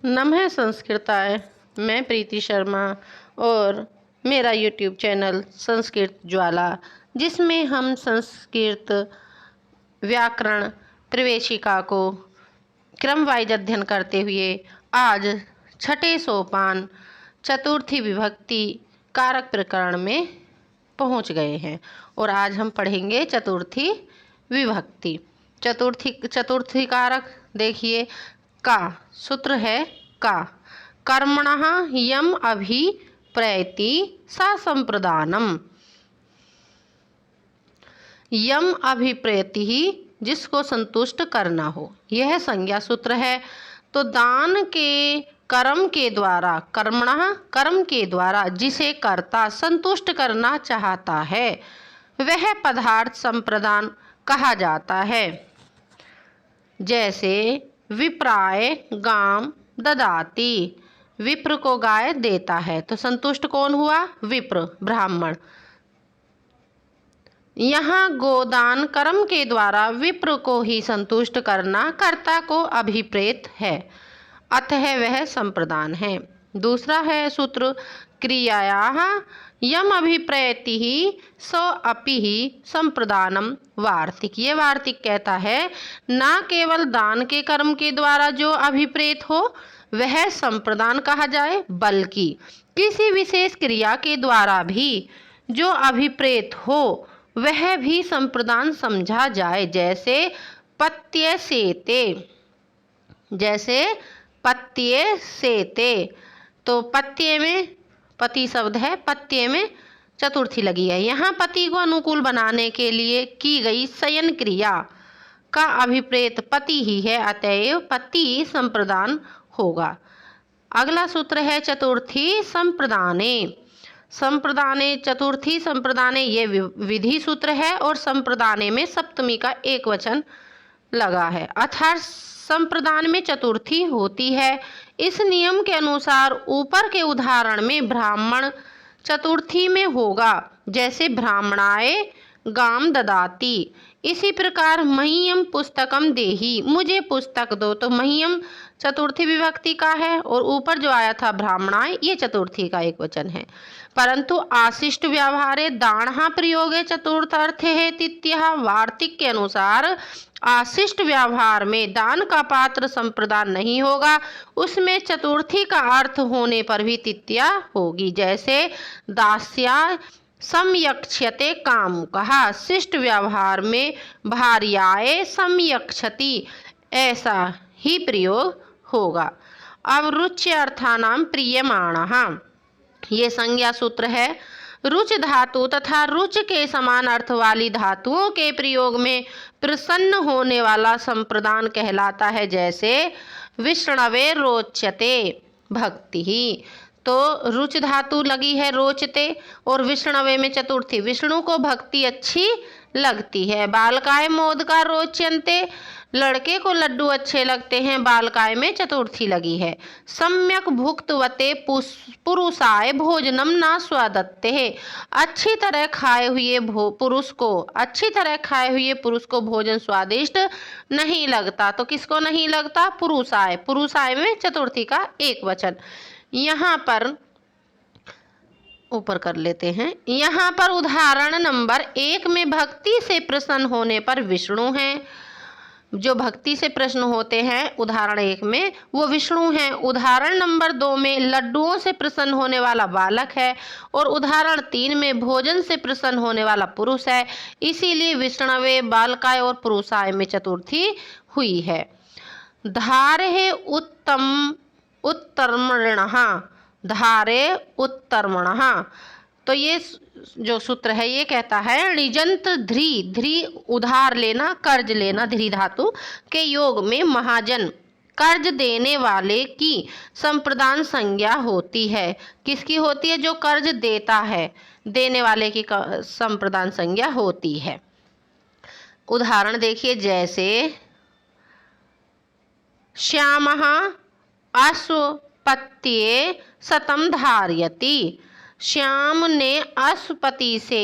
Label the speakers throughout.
Speaker 1: नमः संस्कृताय। मैं प्रीति शर्मा और मेरा यूट्यूब चैनल संस्कृत ज्वाला, जिसमें हम संस्कृत व्याकरण प्रवेशिका को क्रम वाइज अध्ययन करते हुए आज छठे सोपान चतुर्थी विभक्ति कारक प्रकरण में पहुंच गए हैं और आज हम पढ़ेंगे चतुर्थी विभक्ति। चतुर्थी कारक देखिए, का सूत्र है का। कर्मणः यम अभिप्रैति सा संप्रदानम। यम अभिप्रेति ही जिसको संतुष्ट करना हो, यह संज्ञा सूत्र है। तो दान के कर्म के द्वारा, कर्मणः कर्म के द्वारा जिसे कर्ता संतुष्ट करना चाहता है वह पदार्थ संप्रदान कहा जाता है। जैसे विप्राय गाम ददाति, विप्र को गाय देता है तो संतुष्ट कौन हुआ? विप्र, ब्राह्मण। यहाँ गोदान कर्म के द्वारा विप्र को ही संतुष्ट करना कर्ता को अभिप्रेत है, अतः वह संप्रदान है। दूसरा है सूत्र क्रियायाः यम अभिप्रैति ही सो अपि ही संप्रदानम वार्तिक। ये वार्तिक कहता है ना केवल दान के कर्म के द्वारा जो अभिप्रेत हो वह संप्रदान कहा जाए, बल्कि किसी विशेष क्रिया के द्वारा भी जो अभिप्रेत हो वह भी संप्रदान समझा जाए। जैसे पत्ये सेते, जैसे पत्ये सेते, तो पत्ये में पति शब्द है, पत्ये में चतुर्थी लगी है। यहाँ पति को अनुकूल बनाने के लिए की गई शयन क्रिया का अभिप्रेत पति ही है, अतएव पति संप्रदान होगा। अगला सूत्र है चतुर्थी संप्रदाने। संप्रदाने, चतुर्थी संप्रदाने ये विधि सूत्र है और संप्रदाने में सप्तमी का एक वचन लगा है, अर्थात संप्रदान में चतुर्थी होती है। इस नियम के अनुसार ऊपर के उदाहरण में ब्राह्मण चतुर्थी में होगा, जैसे ब्राह्मणाय गाम ददाति। इसी प्रकार मह्यम पुस्तकम देहि, मुझे पुस्तक दो, तो मह्यम चतुर्थी विभक्ति का है और ऊपर जो आया था ब्राह्मणाय ये चतुर्थी का एक वचन है। परंतु आशिष्ट व्यवहारे दानः प्रयोगे चतुर्थर्थे है तित्यः। वार्तिक के अनुसार आशिष्ट व्यवहार में दान का पात्र संप्रदान नहीं होगा, उसमें चतुर्थी का अर्थ होने पर भी तित्या होगी। जैसे दास्या समयक्षते काम कहा, शिष्ट व्यवहार में भार्याए समयक्षति ऐसा ही प्रयोग होगा। अब रुच्यर्थानां प्रीयमाणः, ये संज्ञा सूत्र है। रुच धातु तथा रुच के समान अर्थ वाली धातुओं के प्रयोग में प्रसन्न होने वाला संप्रदान कहलाता है। जैसे विष्णवे रोचते भक्ति ही, तो रुच धातु लगी है रोचते और विष्णवे में चतुर्थी, विष्णु को भक्ति अच्छी लगती है। बालकाय मोदका रोचन्ते, लड़के को लड्डू अच्छे लगते हैं, बालकाय में चतुर्थी लगी है। सम्यक भुक्तवते पुरुषाय भोजनम न स्वदत्ते, अच्छी तरह खाए हुए पुरुष को, अच्छी तरह खाए हुए पुरुष को भोजन स्वादिष्ट नहीं लगता, तो किसको नहीं लगता? पुरुषाय, पुरुषाय में चतुर्थी का एक वचन। यहाँ पर ऊपर कर लेते हैं। यहाँ पर उदाहरण नंबर 1 में भक्ति से प्रसन्न होने पर विष्णु हैं, जो भक्ति से प्रश्न होते हैं उदाहरण 1 में वो विष्णु हैं। उदाहरण नंबर 2 में लड्डुओं से प्रसन्न होने वाला बालक है और उदाहरण 3 में भोजन से प्रसन्न होने वाला पुरुष है। इसीलिए विष्णवे, बालकाय और पुरुषाय में चतुर्थी हुई है। धारे उत्तम उत्तर्मणः, धारे उत्तर्मणः, तो ये जो सूत्र है ये कहता है णिजंत ध्री, ध्री उधार लेना, कर्ज लेना, ध्री धातु के योग में महाजन कर्ज देने वाले की संप्रदान संज्ञा होती है। किसकी होती है? जो कर्ज देता है, देने वाले की संप्रदान संज्ञा होती है। उदाहरण देखिए, जैसे श्यामः अश्वपत्ये शतं धारयति, श्याम ने अश्वपति से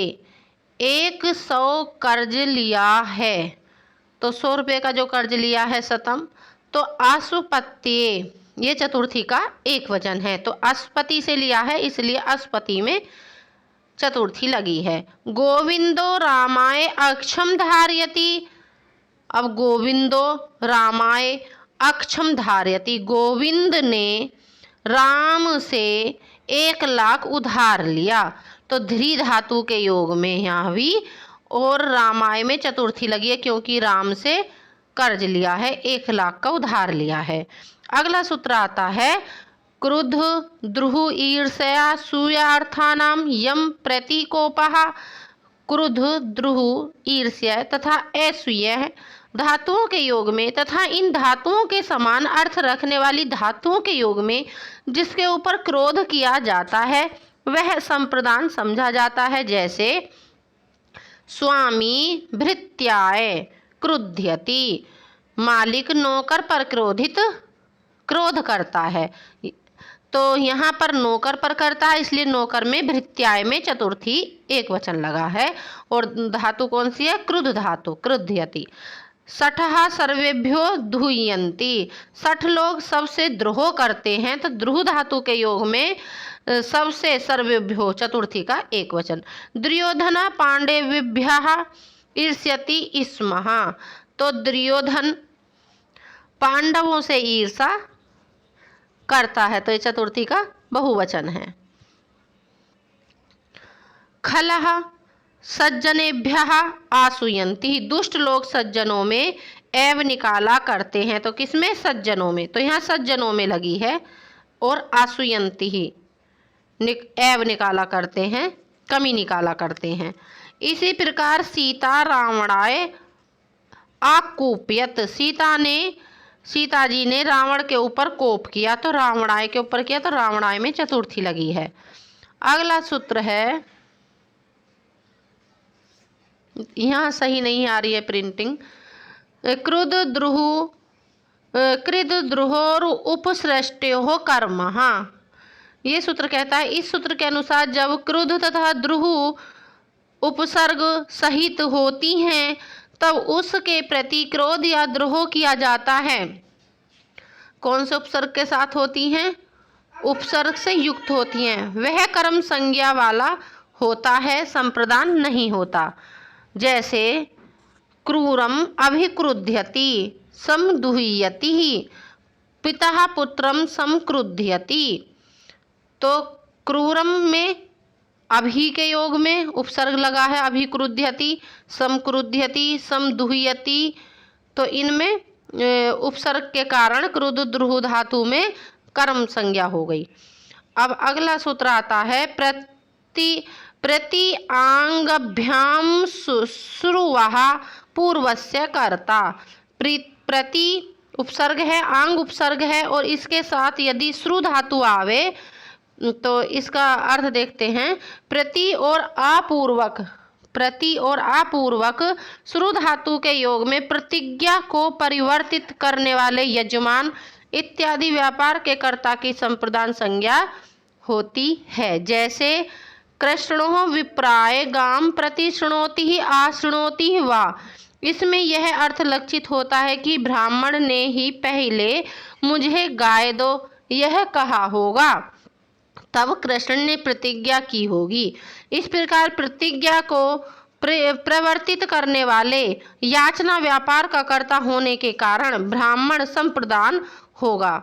Speaker 1: 100 कर्ज लिया है, तो 100 रुपये का जो कर्ज लिया है शतम, तो अश्वपत्ये ये चतुर्थी का एक वचन है। तो अस्पति से लिया है, इसलिए अस्पति में चतुर्थी लगी है। गोविंदो रामाय अक्षम धारयति। अब गोविंदो रामाय अक्षम धारयति, गोविंद ने राम से 1,00,000 उधार लिया। तो ध्री धातु के योग में यहाँ भी और रामाय में चतुर्थी लगी है, क्योंकि राम से कर्ज लिया है, 1,00,000 का उधार लिया है। अगला सूत्र आता है क्रुद्ध द्रुह ईर्ष्या सूयार्थानाम यम प्रतीकोपः। क्रुद्ध द्रुह ईर्ष्या तथा असूया धातुओं के योग में तथा इन धातुओं के समान अर्थ रखने वाली धातुओं के योग में जिसके ऊपर क्रोध किया जाता है वह संप्रदान समझा जाता है। जैसे स्वामी भृत्याय क्रुध्यति, मालिक नौकर पर क्रोध करता है। तो यहाँ पर नौकर पर करता है, इसलिए नौकर में भृत्याय में चतुर्थी एक वचन लगा है। और धातु कौन सी है? क्रुद्ध धातु, क्रुध्यति। 60 सर्वेभ्यो द्रुह्यन्ति, 60 लोग सबसे द्रोह करते हैं। तो द्रुह धातु के योग में सबसे सर्वेभ्यो चतुर्थी का एक वचन। दुर्योधन पांडवेभ्यः ईर्ष्यति स्म, तो दुर्योधन पांडवों से ईर्षा करता है, तो ये चतुर्थी का बहुवचन है। खलः सज्जनेभ्यः आसूयन्ति, दुष्ट लोग सज्जनों में एव निकाला करते हैं। तो किसमें? सज्जनों में। तो यहाँ सज्जनों में लगी है और आसूयन्ति ही एव निकाला करते हैं, कमी निकाला करते हैं। इसी प्रकार सीता रावणाय आकूप्यत, सीता जी ने रावण के ऊपर कोप किया, तो रावणाय के ऊपर किया, तो रावणाय में चतुर्थी लगी है। अगला सूत्र है, यहाँ सही नहीं आ रही है प्रिंटिंग, कृद द्रुहोर उपसृष्टयो कर्म। हाँ, ये सूत्र कहता है, इस सूत्र के अनुसार जब क्रुद्ध तथा द्रुह उपसर्ग सहित होती हैं तब उसके प्रति क्रोध या द्रोह किया जाता है। कौन से उपसर्ग के साथ होती हैं? उपसर्ग से युक्त होती हैं। वह कर्म संज्ञा वाला होता है, संप्रदान नहीं होता। जैसे क्रूरम अभिक्रुध्यति समदुह्यति, पिता पुत्रम समक्रुध्यति। तो क्रूरम में अभी के योग में उपसर्ग लगा है, अभिक्रुध्यति, समक्रुध्यति, समदुह्यति। तो इनमें उपसर्ग के कारण क्रुद्ध द्रुह धातु में कर्म संज्ञा हो गई। अब अगला सूत्र आता है प्रति आंगभ्याम श्रुवः पूर्वस्य कर्ता। प्रति उपसर्ग है, आंग उपसर्ग है, और इसके साथ यदि श्रु धातु आवे तो इसका अर्थ देखते हैं। प्रति और अपूर्वक श्रु धातु के योग में प्रतिज्ञा को परिवर्तित करने वाले यजमान इत्यादि व्यापार के कर्ता की संप्रदान संज्ञा होती है। जैसे कृष्णो विप्राय गाम प्रति शृणोति ही आशृणोति वा, इसमें यह अर्थ लक्षित होता है कि ब्राह्मण ने ही पहले मुझे गाय दो यह कहा होगा, तब कृष्ण ने प्रतिज्ञा की होगी। इस प्रकार प्रतिज्ञा को प्रवर्तित करने वाले याचना व्यापार का कर्ता होने के कारण ब्राह्मण संप्रदान होगा।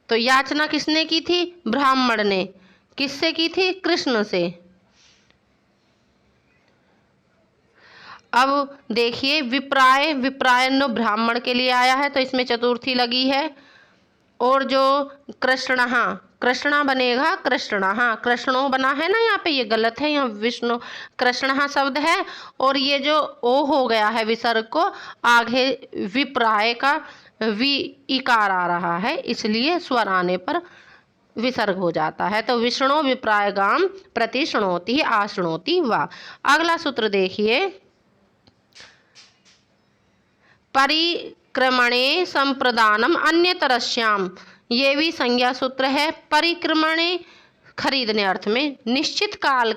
Speaker 1: तो याचना किसने की थी? ब्राह्मण ने। किससे की थी? कृष्ण से। अब देखिए विप्रायन ब्राह्मण के लिए आया है, तो इसमें चतुर्थी लगी है। और जो कृष्णा बनेगा, कृष्णो बना है ना, यहाँ पे ये गलत है, यहाँ विष्णु कृष्णा शब्द है। और ये जो ओ हो गया है विसर्ग को, आगे विप्राय का वि इकार आ रहा है, इसलिए स्वर आने पर विसर्ग हो जाता है। तो विष्णु विप्राय गाम प्रति शृणोति आशृणोति वा। अगला सूत्र देखिए, परिक्रमणे संप्रदानम अन्यतरस्याम, ये भी संज्ञा सूत्र है। परिक्रमणे खरीदने अर्थ में, निश्चित काल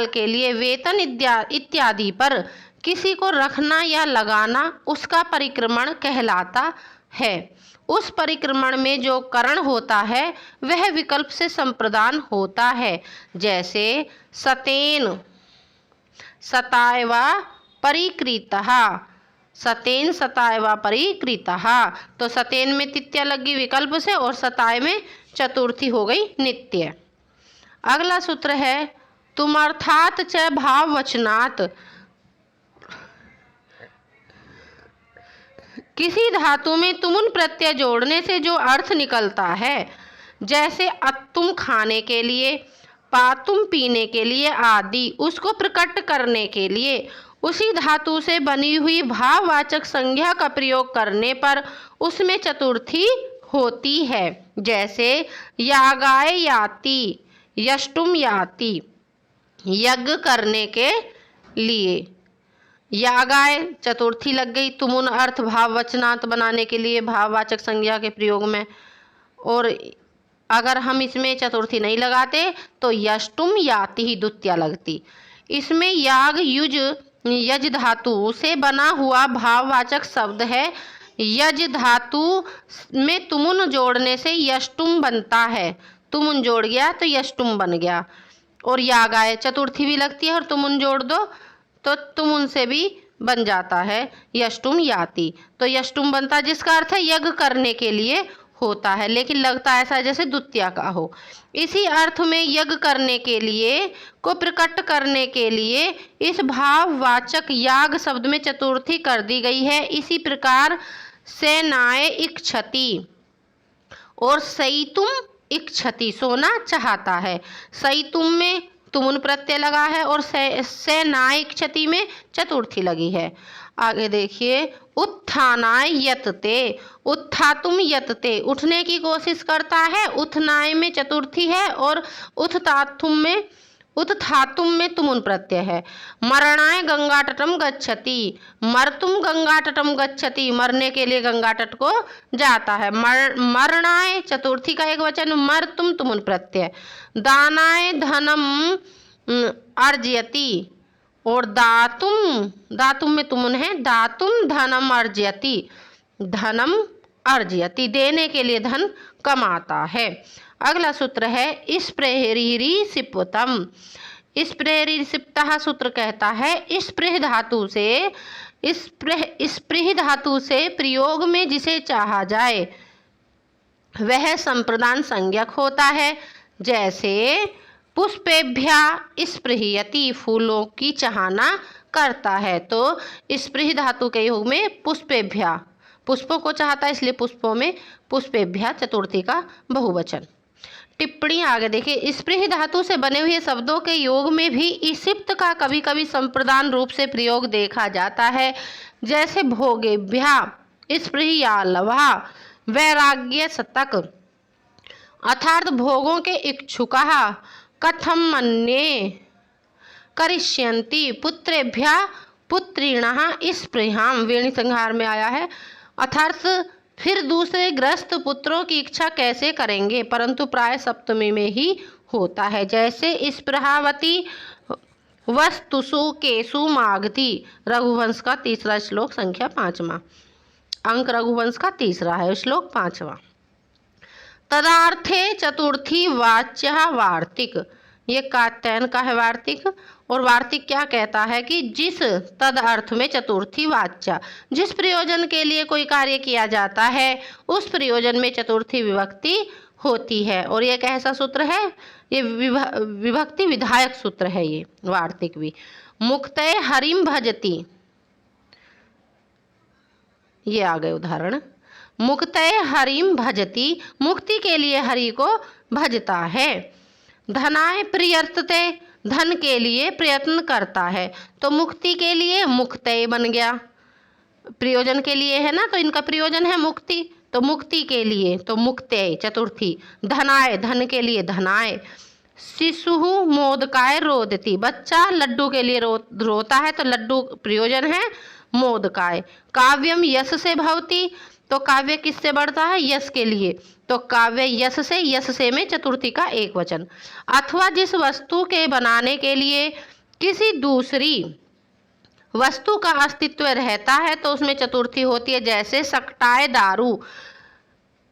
Speaker 1: के लिए वेतन इत्यादि पर किसी को रखना या लगाना उसका परिक्रमण कहलाता है। उस परिक्रमण में जो करण होता है वह विकल्प से संप्रदान होता है। जैसे सतेन सतायवा परिकृतः, सतेन सतायवा परिकृतः, तो सतेन में तृतीया लग गई विकल्प से और सताय में चतुर्थी हो गई नित्य। अगला सूत्र है तुमर्थात च भाववचनात्, किसी धातु में तुमुन प्रत्यय जोड़ने से जो अर्थ निकलता है, जैसे अतुम खाने के लिए, पातुम पीने के लिए आदि, उसको प्रकट करने के लिए उसी धातु से बनी हुई भाववाचक संज्ञा का प्रयोग करने पर उसमें चतुर्थी होती है। जैसे यागाय याति, यष्टुम याति, यज्ञ करने के लिए, यागाय चतुर्थी लग गई, तुमुन अर्थ भाववचनात् बनाने के लिए भाववाचक संज्ञा के प्रयोग में, और अगर हम इसमें चतुर्थी नहीं लगाते तो यष्टुम याति ही द्वितीया लगती। इसमें याग युज यज धातु से बना हुआ भाववाचक शब्द है। यज धातु में तुमुन जोड़ने से यष्टुम बनता है, तुमुन जोड़ गया तो यष्टुम बन गया। और यागाय चतुर्थी भी लगती है और तुमुन जोड़ दो तो तुमुन से भी बन जाता है यष्टुम याति, तो यष्टुम बनता, जिसका अर्थ है यज्ञ करने के लिए होता है, लेकिन लगता ऐसा जैसे द्वितीया का हो। इसी अर्थ में यज्ञ करने के लिए को प्रकट करने के लिए इस भाववाचक याग शब्द में चतुर्थी कर दी गई है। इसी प्रकार सेनाए इच्छति और सईतुम इच्छति, सोना चाहता है, सईतुम में तुमुन प्रत्यय लगा है और सेनाए इच्छति में चतुर्थी लगी है। आगे देखिए उत्थानाय यतते, उत्थातुम यतते, उठने की कोशिश करता है, उथनाय में चतुर्थी है और उत्थातुम में तुमुन प्रत्यय है। मरणाय गंगातटम गच्छति, मरतुम गंगातटम गच्छति, मरने के लिए गंगा तट को जाता है। मरणाय चतुर्थी का एक वचन, मरतुम तुमुन प्रत्यय। दानाय धनम अर्जयति और दातुम में तुमुन है, दातुम धनम अर्जयति, धनम अर्जयति, देने के लिए धन कमाता है। अगला सूत्र है स्पृहरी सिप्तम, स्पृहरी सिप्तः सूत्र कहता है स्पृह धातु से, स्पृह धातु से प्रयोग में जिसे चाहा जाए वह संप्रदान संज्ञक होता है। जैसे पुष्पेभ्या स्पृहयति, फूलों की चाहना करता है, तो स्पृह धातु के योग में पुष्पेभ्या, पुष्पों को चाहता है इसलिए पुष्पों में पुष्पेभ्या चतुर्थी का बहुवचन। टिप्पणी आगे देखिए, स्पृह धातु से बने हुए शब्दों के योग में भी इसिप्त का कभी कभी संप्रदान रूप से प्रयोग देखा जाता है। जैसे भोगेभ्या स्पृहयालवा, वैराग्य शतक, अर्थात भोगों के इच्छुकः, कथम मन्ये करिष्यन्ति, पुत्रेभ्या पुत्रिणः स्पृहाम, वेणी संहार में आया है, अर्थात फिर दूसरे ग्रस्त पुत्रों की इच्छा कैसे करेंगे, परंतु प्राय सप्तमी में ही होता है। जैसे स्पृहावती वस्तुसु केसु मागती, रघुवंश का तीसरा श्लोक संख्या 5वां अंक, रघुवंश का तीसरा है श्लोक 5वां। तदार्थे चतुर्थी वाच्य वार्तिक, ये कात्यायन का है वार्तिक, और वार्तिक क्या कहता है कि जिस तद अर्थ में चतुर्थी वाच्य, जिस प्रयोजन के लिए कोई कार्य किया जाता है उस प्रयोजन में चतुर्थी विभक्ति होती है। और ये कैसा सूत्र है, ये विभक्ति विधायक सूत्र है ये वार्तिक भी। मुक्तये हरिम भजति, ये आ गए उदाहरण, मुक्तये हरिम भजति, मुक्ति के लिए हरि को भजता है। धनाय प्रियर्तते, धन के लिए प्रयत्न करता है, तो मुक्ति के लिए मुक्तये बन गया, प्रयोजन के लिए है ना, तो इनका प्रयोजन है मुक्ति, तो मुक्ति के लिए तो मुक्तये चतुर्थी। धनाय, धन के लिए धनाय। शिशु मोदकाय रोदति, बच्चा लड्डू के लिए रोता है, तो लड्डू प्रयोजन है मोदकाय। काव्यम यश से भवति, तो काव्य किससे बढ़ता है, यश के लिए, तो काव्य यश से में चतुर्थी का एक वचन। अथवा जिस वस्तु के बनाने के लिए किसी दूसरी वस्तु का अस्तित्व रहता है तो उसमें चतुर्थी होती है। जैसे सकटाए दारू,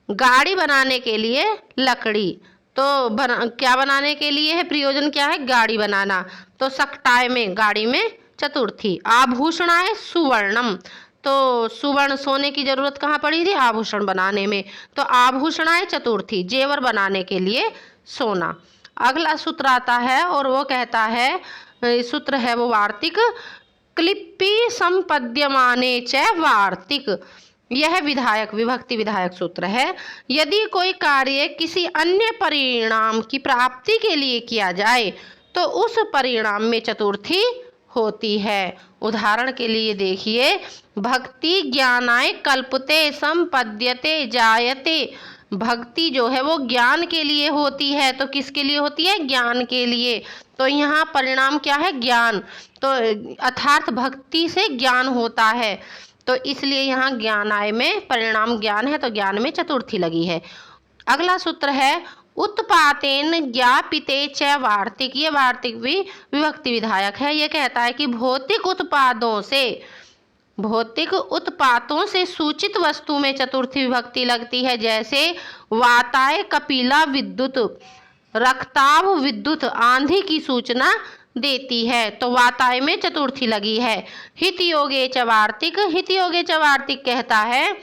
Speaker 1: गाड़ी बनाने के लिए लकड़ी, तो क्या बनाने के लिए है, प्रयोजन क्या है, गाड़ी बनाना, तो सकटाए में, गाड़ी में चतुर्थी। आभूषणाय सुवर्णम, तो सुवर्ण, सोने की जरूरत कहाँ पड़ी थी, आभूषण बनाने में, तो आभूषणाय चतुर्थी, जेवर बनाने के लिए सोना। अगला सूत्र आता है और वो कहता है, सूत्र है वो वार्तिक, क्लिप्पी संपद्यमाने च वार्तिक। यह विधायक, विभक्ति विधायक सूत्र है। यदि कोई कार्य किसी अन्य परिणाम की प्राप्ति के लिए किया जाए तो उस परिणाम में चतुर्थी होती है। उदाहरण के लिए देखिए, भक्ति ज्ञानाय कल्पते संपद्यते जायते। भक्ति जो है वो ज्ञान के लिए होती है, तो किसके लिए होती है, ज्ञान के लिए। तो यहाँ परिणाम क्या है, ज्ञान, तो अर्थात भक्ति से ज्ञान होता है, तो इसलिए यहाँ ज्ञानाय में परिणाम ज्ञान है, तो ज्ञान में चतुर्थी लगी है। अगला सूत्र है उत्पातेन ज्ञापिते च वार्तिक। ये वार्तिक भी विभक्ति विधायक है। ये कहता है कि भौतिक उत्पादों से, भौतिक उत्पातों से सूचित वस्तु में चतुर्थी विभक्ति लगती है। जैसे वाताय कपिला विद्युत, रक्ताव विद्युत आंधी की सूचना देती है, तो वाताय में चतुर्थी लगी है। हित योगे च वार्तिक, हित योगे च वार्तिक कहता है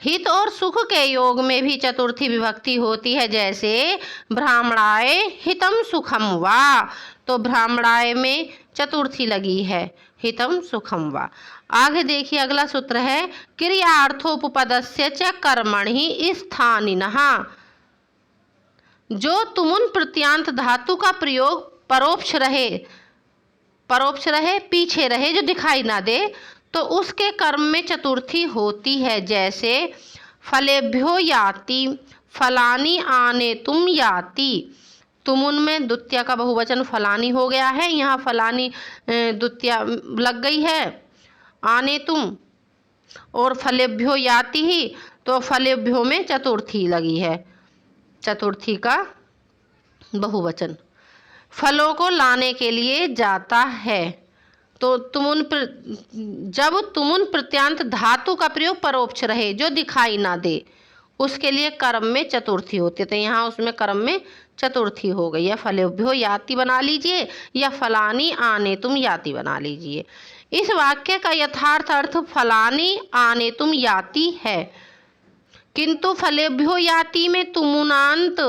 Speaker 1: हित और सुख के योग में भी चतुर्थी विभक्ति होती है। जैसे ब्राह्मणाय हितम सुखम वा, तो ब्राह्मणाय में चतुर्थी लगी है, हितम सुखम वा। आगे देखिए, अगला सूत्र है क्रियार्थोपपदस्य च कर्मणि स्थानिनः। जो तुमुन प्रत्यांत धातु का प्रयोग परोक्ष रहे, परोक्ष रहे, पीछे रहे, जो दिखाई ना दे, तो उसके कर्म में चतुर्थी होती है। जैसे फलेभ्यो याति, फलानी आने तुम याति। तुमुन में द्वितीया का बहुवचन फलानी हो गया है, यहाँ फलानी द्वितीया लग गई है, आने तुम, और फलेभ्यो याति ही, तो फलेभ्यो में चतुर्थी लगी है, चतुर्थी का बहुवचन। फलों को लाने के लिए जाता है, तो जब तुमुन प्रत्यांत धातु का प्रयोग परोक्ष रहे, जो दिखाई ना दे, उसके लिए कर्म में चतुर्थी होती है, तो यहाँ उसमें कर्म में चतुर्थी हो गई है। फलेभ्यो याति बना लीजिए या फलानी आने तुम याति बना लीजिए। इस वाक्य का यथार्थ अर्थ फलानी आने तुम याति है, किंतु फलेभ्यो याति में तुमुनांत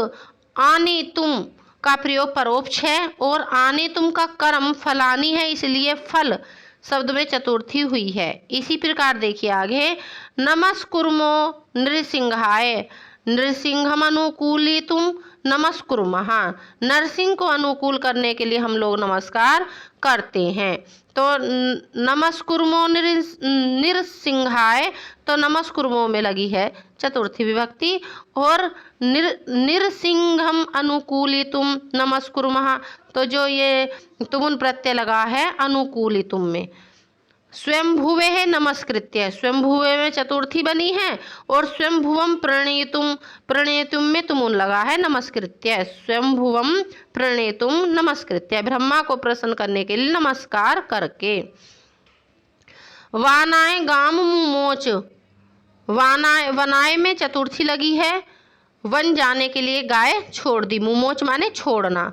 Speaker 1: आने तुम का प्रयोग परोक्ष है और आने तुम का कर्म फलानी है, इसलिए फल शब्द में चतुर्थी हुई है। इसी प्रकार देखिए आगे, नमस्कुर्मो नृसिंहाय, नृसिंहम अनुकूलितुम नमस्कुर्मः। नरसिंह को अनुकूल करने के लिए हम लोग नमस्कार करते हैं, तो नमस्कुर्मो नृसिंहाय, तो नमस्कुर्मो में लगी है चतुर्थी विभक्ति, और नृसिंहम अनुकूलितुम नमस्कुर्मः, तो जो ये तुमुन प्रत्यय लगा है अनुकूलितुम में। स्वयंभुवे है नमस्कृत्य, स्वयंभुवे में चतुर्थी बनी है, और स्वयंभुवम प्रणेतुम, प्रणेतुम में तुमुन लगा है नमस्कृत्य। स्वयंभुवम प्रणेतुम नमस्कृत्य, ब्रह्मा को प्रसन्न करने के लिए नमस्कार करके। वानाय गाम मुमोच, वानाय, वनाय में चतुर्थी लगी है, वन जाने के लिए गाय छोड़ दी, मुमोच माने छोड़ना,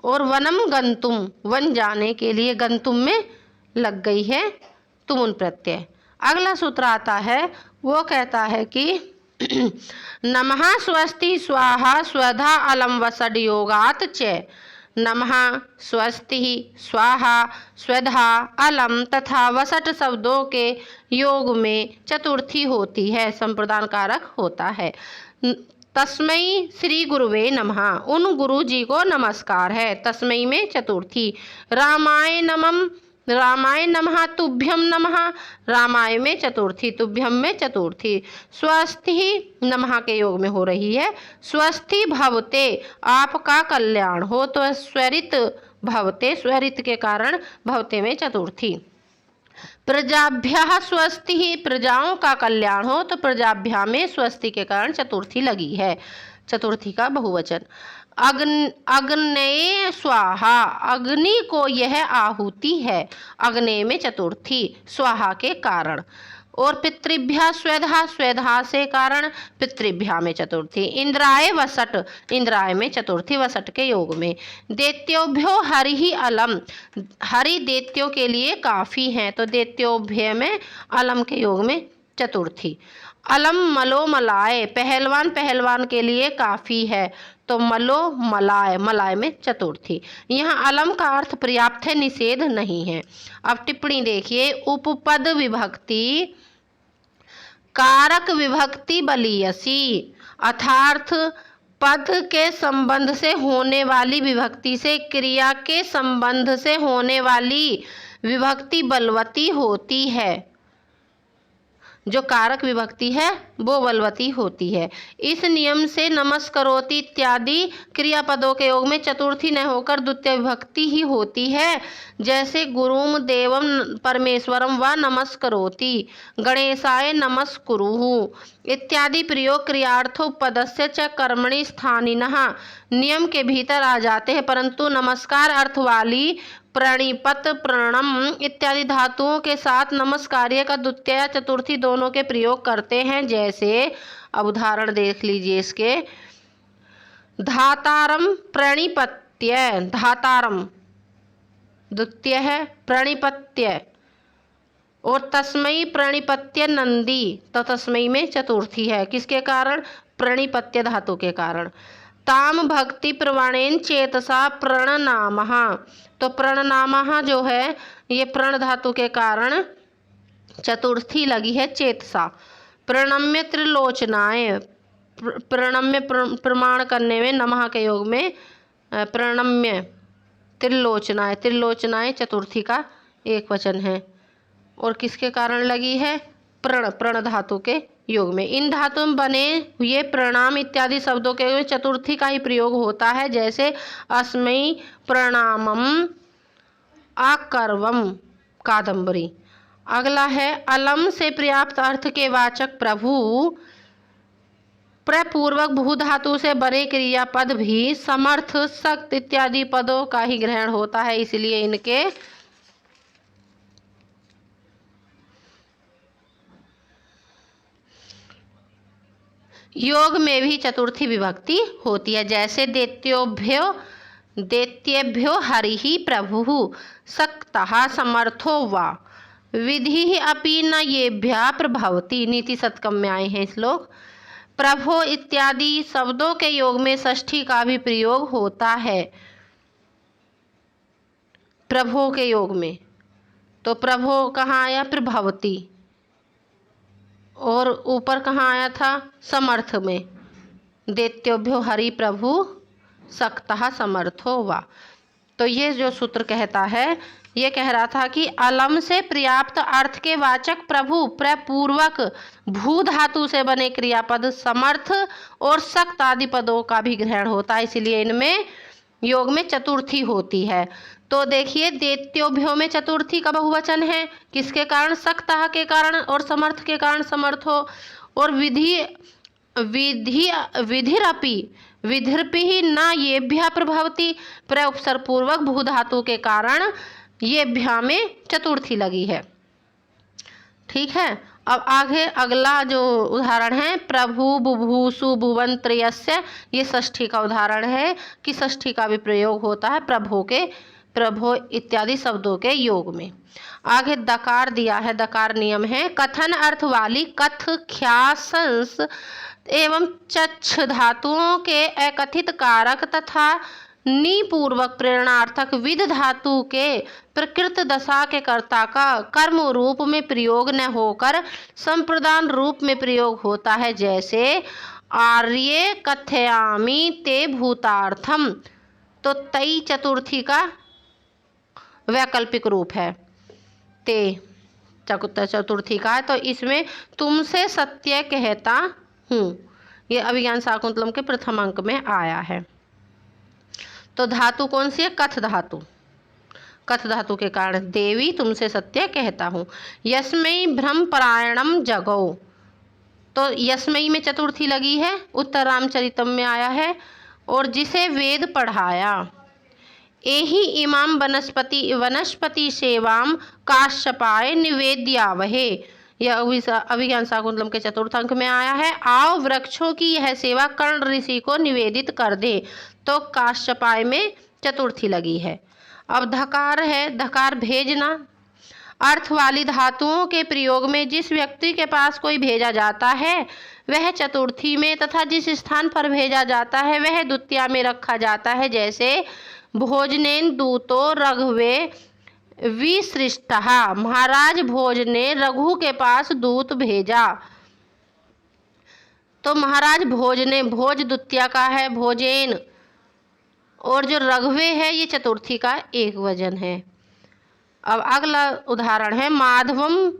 Speaker 1: और वनम गंतुम, वन जाने के लिए गंतुम में लग गई है तुमुन प्रत्यय। अगला सूत्र आता है, वो कहता है कि नमः स्वस्ति स्वाहा स्वधा अलम वसड योगात च। नमः स्वस्ति स्वाहा स्वधा अलम तथा वसट शब्दों के योग में चतुर्थी होती है, संप्रदान कारक होता है। तस्मै श्री गुरुवे नमः, उन गुरु जी को नमस्कार है, तस्मै में चतुर्थी। रामाय नमः, रामाय नमः, तुभ्यम नमः, रामाय में चतुर्थी, तुभ्यम में चतुर्थी। स्वस्ति नमः के योग में हो रही है। स्वस्ति भवते, आपका कल्याण हो, तो स्वरित भवते, स्वरित के कारण भवते में चतुर्थी। प्रजाभ्यः स्वस्ति, प्रजाओं का कल्याण हो, तो प्रजाभ्या में स्वस्ति के कारण चतुर्थी लगी है। चतुर्थी का बहुवचन। अग्नये स्वाहा, अग्नि को यह आहुति है। अग्नेय में चतुर्थी, स्वाहा के कारण। और पितृभ्या स्वेधा, स्वेधा से कारण, पितृभ्या में चतुर्थी। इंद्राय वसट, इंद्राय में चतुर्थी, वसट के योग में। दैत्योभ्यो हरि अलम, हरि दैत्यों के लिए काफी है, तो दैत्योभ्य में अलम के योग में चतुर्थी। अलम मलो मलाय, पहलवान पहलवान के लिए काफी है, तो मलो मलाय, मलाय में चतुर्थी। यहाँ अलम का अर्थ पर्याप्त है, निषेध नहीं है। अब टिप्पणी देखिए। उपपद विभक्ति कारक विभक्ति बलीयसी, अर्थात पद के संबंध से होने वाली विभक्ति से क्रिया के संबंध से होने वाली विभक्ति बलवती होती है। जो कारक विभक्ति है वो बलवती होती है। इस नियम से नमस्करोति इत्यादि क्रियापदों के योग में चतुर्थी न होकर द्वितीय विभक्ति ही होती है। जैसे गुरुम देवम परमेश्वरम व नमस्करोति, गणेशाय नमस्कुरुः इत्यादि प्रयोग क्रियार्थो पदस्य च कर्मणि स्थानिनः नियम के भीतर आ जाते हैं, परंतु नमस्कार अर्थ वाली प्रणिपत, प्रणम इत्यादि धातुओं के साथ नमस्कार्य का द्वितीय चतुर्थी दोनों के प्रयोग करते हैं। जैसे अब उदाहरण देख लीजिए इसके। धातारम प्रणिपत्य, धातारम द्वितीय है, प्रणिपत्य। और तस्मै प्रणिपत्य नंदी, तो तस्मै में चतुर्थी है, किसके कारण? प्रणिपत्य धातु के कारण। ताम भक्ति प्रवाणेन चेतसा प्रणनामः, तो प्रणनामः जो है ये प्रण धातु के कारण चतुर्थी लगी है, चेतसा। प्रणम्य त्रिलोचनाय, प्रणम्य प्रमाण करने में नमः के योग में प्रणम्य त्रिलोचनाय, त्रिलोचनाय चतुर्थी का एक वचन है। और किसके कारण लगी है? प्रण, प्रण धातु के योग में। इन धातु में बने हुए प्रणाम इत्यादि शब्दों के योग में चतुर्थी का ही प्रयोग होता है। जैसे अस्मै प्रणामम आकर्वम कादम्बरी। अगला है अलम से पर्याप्त अर्थ के वाचक प्रभु, प्रपूर्वक भू धातु से बने क्रियापद भी समर्थ, सक्त इत्यादि पदों का ही ग्रहण होता है, इसलिए इनके योग में भी चतुर्थी विभक्ति होती है। जैसे दैत्योभ्यो, दैत्येभ्यो हरिः प्रभुः सक्तः समर्थो वा विधि अपि न येभ्यः प्रभवति। नीति शतकम में आए हैं श्लोक। प्रभो इत्यादि शब्दों के योग में षष्ठी का भी प्रयोग होता है। प्रभो के योग में तो प्रभो कहाँ आया? प्रभवती। और ऊपर कहाँ आया था? समर्थ में। दैत्योभ्यो हरि प्रभु सक्तः समर्थो वा। तो ये जो सूत्र कहता है, ये कह रहा था कि अलम से पर्याप्त अर्थ के वाचक प्रभु, प्रपूर्वक भू धातु से बने क्रियापद समर्थ और सक्त आदि पदों का भी ग्रहण होता है, इसलिए इनमें योग में चतुर्थी होती है। तो देखिए दैत्योभ्यो में चतुर्थी का बहुवचन है, किसके कारण? सक्तः के कारण और समर्थ के कारण समर्थो। और विधिरपि, विधिरपि ही न येभ्यः प्रभवति, प्रउपसर्ग पूर्वक भू धातु के कारण येभ्यः में चतुर्थी लगी है। ठीक है। अब आगे अगला जो उदाहरण है, प्रभु बुभुषु भुवन त्रयस्य, ये षष्ठी का उदाहरण है कि षष्ठी का भी प्रयोग होता है प्रभो के, प्रभो इत्यादि शब्दों के योग में। आगे दकार दिया है, दकार नियम है। कथन अर्थ वाली कथ, ख्या, संस एवं चच्छ धातुओं के अकथित कारक तथा निपूर्वक प्रेरणार्थक विध धातु के प्रकृत दशा के कर्ता का कर्म रूप में प्रयोग न होकर संप्रदान रूप में प्रयोग होता है। जैसे आर्ये कथयामि ते भूतार्थम, तो तई चतुर्थी का वैकल्पिक रूप है, ते चतुर्थी का है, तो इसमें तुमसे सत्य कहता हूँ, ये अभिज्ञान शाकुंतलम के प्रथम अंक में आया है। तो धातु कौन सी है? कथ धातु। कथ धातु के कारण देवी तुमसे सत्य कहता हूँ। यस्मै भ्रम परायणम जगौ, तो यस्मई में चतुर्थी लगी है, उत्तर रामचरितम में आया है। और जिसे वेद पढ़ाया, एहि इमाम वनस्पति सेवाम काश्यपाय निवेद्यावहे, यह अभिज्ञान शाकुंतलम के चतुर्थ अंक में आया है। आओ वृक्षों की यह सेवा कर्ण ऋषि को निवेदित कर दे, तो काश्यपाय में चतुर्थी लगी है। अब धकार है, धकार भेजना। अर्थ वाली धातुओं के प्रयोग में जिस व्यक्ति के पास कोई भेजा जाता है वह चतुर्थी में, तथा जिस स्थान पर भेजा जाता है वह द्वितीया में रखा जाता है। जैसे भोजनेन दूतो रघुवे विसृष्टः, महाराज भोज ने रघु के पास दूत भेजा। तो महाराज भोज ने, भोज द्वितीया का है, भोजेन, और जो रघुवे है ये चतुर्थी का एक वचन है। अब अगला उदाहरण है माधवम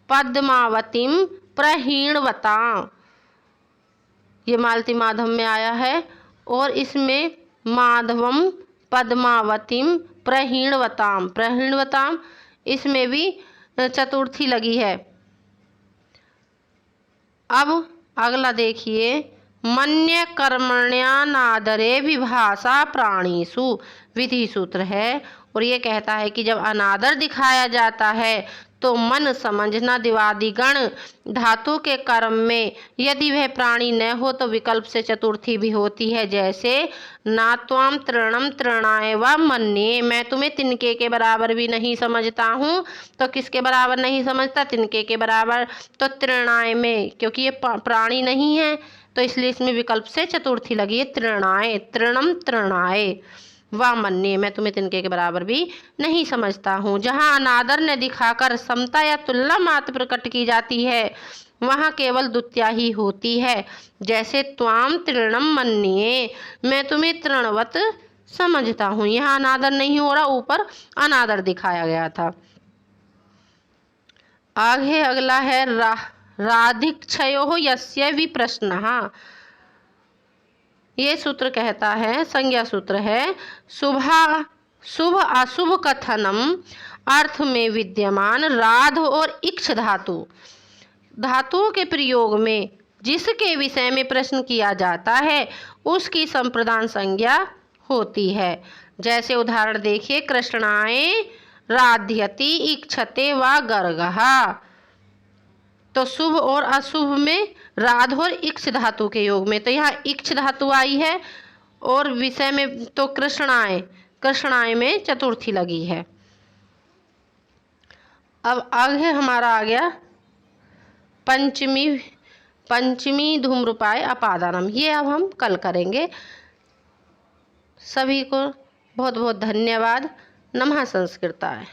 Speaker 1: पद्मावतीम प्रहीणवता, ये मालती माधव में आया है और इसमें माधवम पद्मावतीम प्रहीणवताम, प्रहीणवताम इसमें भी चतुर्थी लगी है। अब अगला देखिए मन्य कर्मण्यानादरे विभाषा प्राणीषु, विधि सूत्र है और ये कहता है कि जब अनादर दिखाया जाता है तो मन समझना दिवादिगण धातु के कर्म में यदि वह प्राणी न हो तो विकल्प से चतुर्थी भी होती है। जैसे नात्वाम तृणम तृणाय व मन्ये, मैं तुम्हें तिनके के बराबर भी नहीं समझता हूँ। तो किसके बराबर नहीं समझता? तिनके के बराबर। तो तृणाय में, क्योंकि ये प्राणी नहीं है तो इसलिए इसमें विकल्प से चतुर्थी लगी है, तृणाय, तृणम तृणाय वा मन्ये, मैं तुम्हें तिनके के बराबर भी नहीं समझता हूँ। जहाँ अनादर ने दिखाकर समता या तुलना मात्र प्रकट की जाती है वहाँ केवल द्वितीया ही होती है। जैसे त्वाम तृणम मन्ये, मैं तुम्हें तृणवत समझता हूँ, यहाँ अनादर नहीं हो रहा, ऊपर अनादर दिखाया गया था। आगे अगला है राधिक्षयो यस्य विप्रश्नः, ये सूत्र कहता है, संज्ञा सूत्र है, शुभ अशुभ कथनम अर्थ में विद्यमान राध और इक्ष धातुओं के प्रयोग में जिसके विषय में प्रश्न किया जाता है उसकी संप्रदान संज्ञा होती है। जैसे उदाहरण देखिए कृष्णाय राध्यति इक्षते व गर्गः, तो शुभ और अशुभ में राध और इक्ष धातु के योग में, तो यहाँ इक्ष धातु आई है और विषय में तो कृष्णाय में चतुर्थी लगी है। अब आगे हमारा आ गया पंचमी धूम्रपाय अपादानम, ये अब हम कल करेंगे। सभी को बहुत बहुत धन्यवाद। नमः संस्कृताय।